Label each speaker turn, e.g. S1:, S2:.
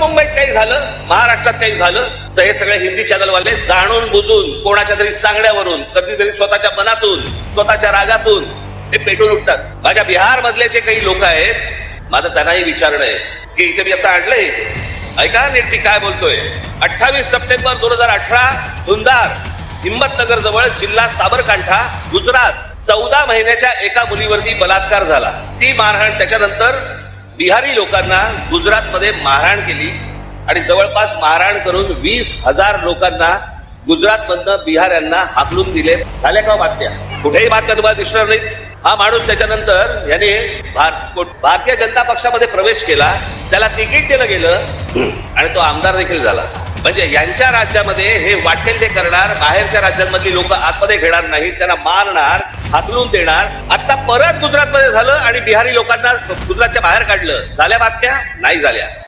S1: मुंबईत काही झालं, महाराष्ट्रात काही झालं तर हे सगळे हिंदी चॅनलवाले जाणून बुजून कोणाच्या तरी सांगण्यावरून, कधीतरी स्वतःच्या मनातून, स्वतःच्या रागातून हे पेटून उठतात. माझ्या बिहार मधले जे काही लोक आहेत, माझं त्यांनाही विचारणं आहे की इथे मी आता आणलंय, ऐका नीट मी काय बोलतोय. 28 सप्टेंबर 2018 धुंदार, हिम्मतनगर जवळ जिल्हा साबरकांठा, गुजरात, 14 महिन्याच्या एका मुलीवरती बलात्कार झाला. ती मारहाण, त्याच्यानंतर बिहारी लोकांना गुजरातमध्ये मारहाण केली आणि जवळपास मारहाण करून 20,000 लोकांना गुजरात मधनं बिहाऱ्यांना हाकलून दिले. झाल्या का बातम्या? कुठेही बातम्या तुम्हाला दिसणार नाही. हा माणूस त्याच्यानंतर याने भारतीय जनता पक्षामध्ये प्रवेश केला, त्याला तिकीट दिलं गेलं आणि तो आमदार देखील झाला. म्हणजे यांच्या राज्यामध्ये हे वाटेल ते करणार, बाहेरच्या राज्यांमधली लोक आतमध्ये घेणार नाहीत, त्यांना मारणार, हाकलून देणार. आता परत गुजरातमध्ये झालं आणि बिहारी लोकांना गुजरातच्या बाहेर काढलं. झाल्या बातम्या? नाही झाल्या.